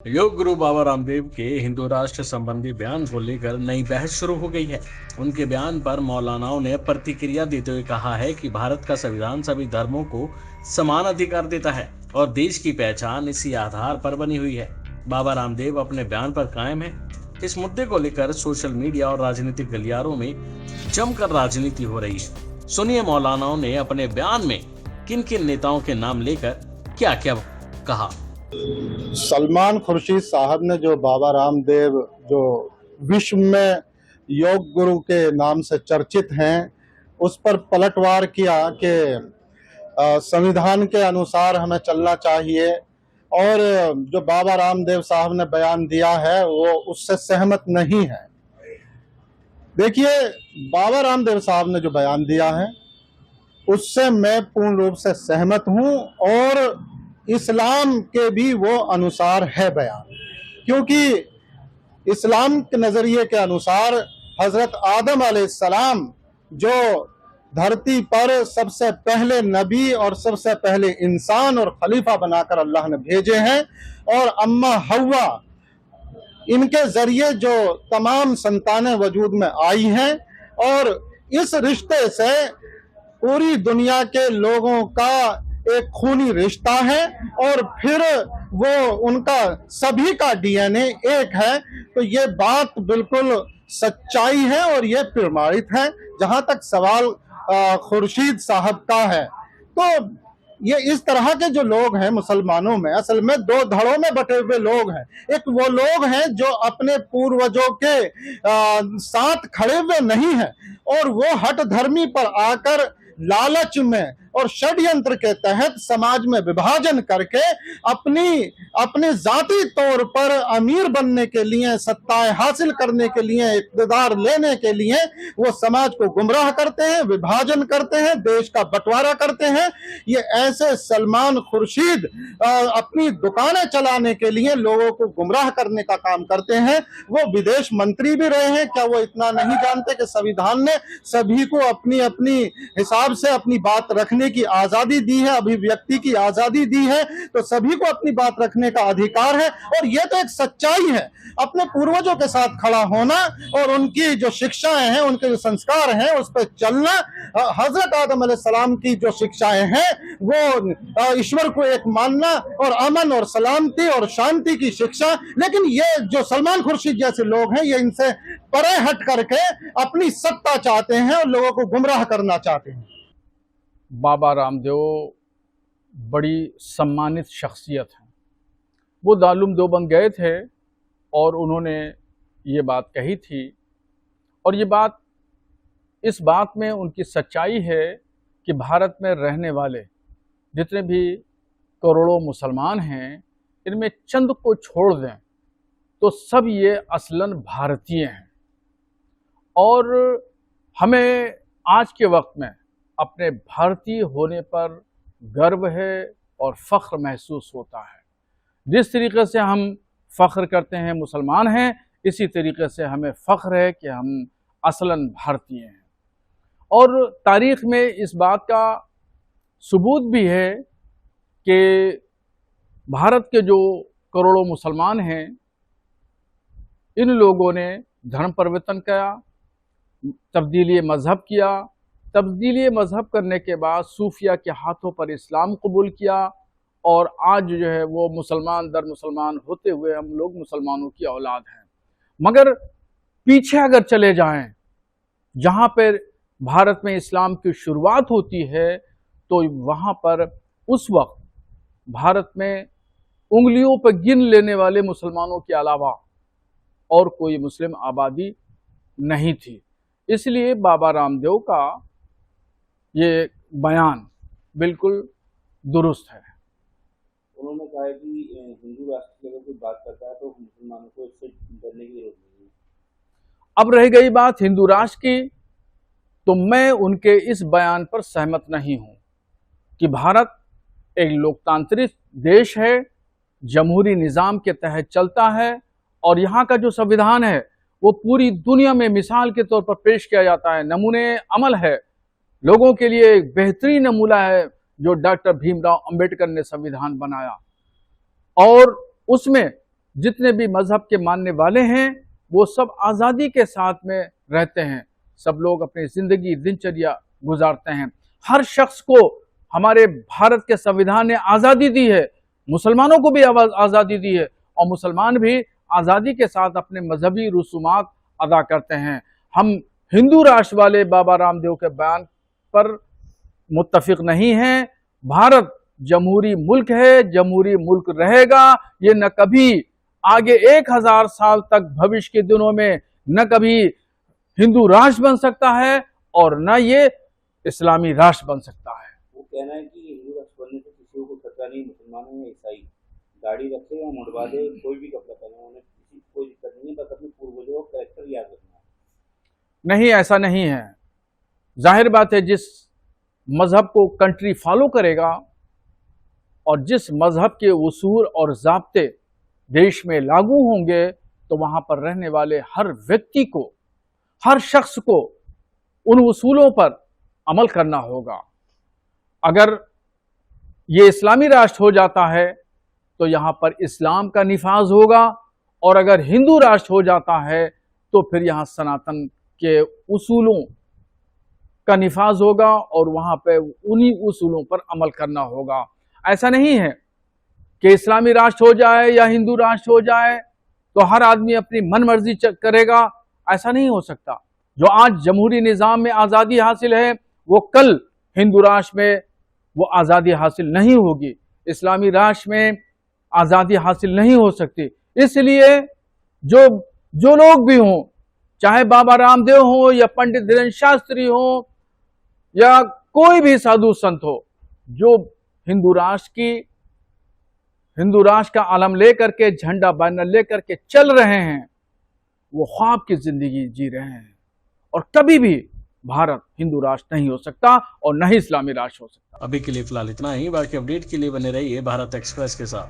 योग गुरु बाबा रामदेव के हिंदू राष्ट्र संबंधी बयान को लेकर नई बहस शुरू हो गई है। उनके बयान पर मौलानाओं ने प्रतिक्रिया देते हुए कहा है कि भारत का संविधान सभी धर्मों को समान अधिकार देता है और देश की पहचान इसी आधार पर बनी हुई है। बाबा रामदेव अपने बयान पर कायम है। इस मुद्दे को लेकर सोशल मीडिया और राजनीतिक गलियारों में जमकर राजनीति हो रही है। सुनिए मौलानाओं ने अपने बयान में किन किन नेताओं के नाम लेकर क्या क्या कहा। सलमान खुर्शीद साहब ने जो बाबा रामदेव जो विश्व में योग गुरु के नाम से चर्चित हैं, उस पर पलटवार किया कि संविधान के अनुसार हमें चलना चाहिए और जो बाबा रामदेव साहब ने बयान दिया है वो उससे सहमत नहीं है। देखिए, बाबा रामदेव साहब ने जो बयान दिया है उससे मैं पूर्ण रूप से सहमत हूं और इस्लाम के भी वो अनुसार है बयान, क्योंकि इस्लाम के नजरिए के अनुसार हजरत आदम अलैहिस्सलाम जो धरती पर सबसे पहले नबी और सबसे पहले इंसान और खलीफा बनाकर अल्लाह ने भेजे हैं, और अम्मा हव्वा इनके जरिए जो तमाम संतानें वजूद में आई हैं, और इस रिश्ते से पूरी दुनिया के लोगों का एक खूनी रिश्ता है और फिर वो उनका सभी का डीएनए एक है। तो ये बात बिल्कुल सच्चाई है और ये प्रमाणित है। जहां तक सवाल खुर्शीद साहब का है, तो ये इस तरह के जो लोग हैं मुसलमानों में असल में दो धड़ों में बटे हुए लोग हैं। एक वो लोग हैं जो अपने पूर्वजों के साथ खड़े हुए नहीं हैं और वो हठ धर्मी पर आकर लालच में और षड्यंत्र के तहत समाज में विभाजन करके अपने जाती तौर पर अमीर बनने के लिए, सत्ताएं हासिल करने के लिए, इक़्तिदार लेने के लिए वो समाज को गुमराह करते हैं, विभाजन करते हैं, देश का बंटवारा करते हैं। ये ऐसे सलमान खुर्शीद अपनी दुकानें चलाने के लिए लोगों को गुमराह करने का काम करते हैं। वो विदेश मंत्री भी रहे हैं। क्या वो इतना नहीं जानते कि संविधान ने सभी को अपनी अपनी हिसाब से अपनी बात रखने की आजादी दी है, अभिव्यक्ति की आजादी दी है, तो सभी को अपनी बात रखने का अधिकार है। और यह तो एक सच्चाई है, अपने पूर्वजों के साथ खड़ा होना और उनकी जो शिक्षाएं हैं, उनके जो संस्कार हैं, उस पर चलना। हजरत आदम अलैहिस्सलाम की जो शिक्षाएं हैं वो ईश्वर को एक मानना और अमन और सलामती और शांति की शिक्षा। लेकिन ये जो सलमान खुर्शीद जैसे लोग हैं, ये इनसे परे हट करके अपनी सत्ता चाहते हैं और लोगों को गुमराह करना चाहते हैं। बाबा रामदेव बड़ी सम्मानित शख्सियत हैं। वो दारुल देवबंद गए थे और उन्होंने ये बात कही थी, और ये बात, इस बात में उनकी सच्चाई है कि भारत में रहने वाले जितने भी करोड़ों मुसलमान हैं, इनमें चंद को छोड़ दें तो सब ये असलन भारतीय हैं। और हमें आज के वक्त में अपने भारतीय होने पर गर्व है और फ़ख्र महसूस होता है। जिस तरीके से हम फ़ख्र करते हैं मुसलमान हैं, इसी तरीके से हमें फ़ख्र है कि हम असलन भारतीय हैं। और तारीख़ में इस बात का सबूत भी है कि भारत के जो करोड़ों मुसलमान हैं, इन लोगों ने धर्म परिवर्तन किया, तब्दीली मज़हब किया। तब्दीली मज़हब करने के बाद सूफिया के हाथों पर इस्लाम कबूल किया, और आज जो है वो मुसलमान दर मुसलमान होते हुए हम लोग मुसलमानों की औलाद हैं। मगर पीछे अगर चले जाएं, जहाँ पर भारत में इस्लाम की शुरुआत होती है, तो वहाँ पर उस वक्त भारत में उंगलियों पर गिन लेने वाले मुसलमानों के अलावा और कोई मुस्लिम आबादी नहीं थी। इसलिए बाबा रामदेव का ये बयान बिल्कुल दुरुस्त है। उन्होंने कहा है कि हिंदू राष्ट्र की अगर कोई बात करता है तो मुसलमानों को इससे डरने की जरूरत नहीं है। अब रह गई बात हिंदू राष्ट्र की, तो मैं उनके इस बयान पर सहमत नहीं हूं कि भारत एक लोकतांत्रिक देश है, जमहूरी निज़ाम के तहत चलता है, और यहाँ का जो संविधान है वो पूरी दुनिया में मिसाल के तौर पर पेश किया जाता है, नमूने अमल है, लोगों के लिए एक बेहतरीन नमूना है जो डॉक्टर भीमराव अंबेडकर ने संविधान बनाया। और उसमें जितने भी मजहब के मानने वाले हैं वो सब आज़ादी के साथ में रहते हैं, सब लोग अपनी जिंदगी दिनचर्या गुजारते हैं। हर शख्स को हमारे भारत के संविधान ने आज़ादी दी है, मुसलमानों को भी आज़ादी दी है और मुसलमान भी आज़ादी के साथ अपने मजहबी रसूमात अदा करते हैं। हम हिंदू राष्ट्र वाले बाबा रामदेव के बयान पर मुत्तफिक नहीं हैं। भारत जमहूरी मुल्क है, जमहूरी मुल्क रहेगा। ये न कभी आगे 1000 साल तक भविष्य के दिनों में न कभी हिंदू राष्ट्र बन सकता है और न ये इस्लामी राष्ट्र बन सकता है। वो कहना है कि हिंदू राष्ट्र बनने से किसी को खतरा नहीं, मुसलमानों या ईसाई दाढ़ी रखे या मुंडवा दे, कोई भी कपड़ा पहने, उन्हें किसी कोई दिक्कत नहीं है, बस अपने पूर्वजों का कैरेक्टर याद रखना है। नहीं, ऐसा नहीं है। जाहिर बात है, जिस मजहब को कंट्री फॉलो करेगा और जिस मजहब के उसूल और ज़ाब्ते देश में लागू होंगे तो वहां पर रहने वाले हर व्यक्ति को, हर शख्स को उन उसूलों पर अमल करना होगा। अगर ये इस्लामी राष्ट्र हो जाता है तो यहां पर इस्लाम का निफाज होगा और अगर हिंदू राष्ट्र हो जाता है तो फिर यहां सनातन के उसूलों का निफाज होगा और वहां पे उन्हीं उसूलों पर अमल करना होगा। ऐसा नहीं है कि इस्लामी राष्ट्र हो जाए या हिंदू राष्ट्र हो जाए तो हर आदमी अपनी मन मर्जी करेगा, ऐसा नहीं हो सकता। जो आज जमहूरी निज़ाम में आज़ादी हासिल है वो कल हिंदू राष्ट्र में वो आज़ादी हासिल नहीं होगी, इस्लामी राष्ट्र में आज़ादी हासिल नहीं हो सकती। इसलिए जो लोग भी हों, चाहे बाबा रामदेव हो या पंडित धीरेन्द्र शास्त्री हो या कोई भी साधु संत हो, जो हिंदू राष्ट्र का आलम लेकर के, झंडा बैनर लेकर के चल रहे हैं, वो ख्वाब की जिंदगी जी रहे हैं और कभी भी भारत हिंदू राष्ट्र नहीं हो सकता और न ही इस्लामी राष्ट्र हो सकता। अभी के लिए फिलहाल इतना ही। बाकी अपडेट के लिए बने रहिए भारत एक्सप्रेस के साथ।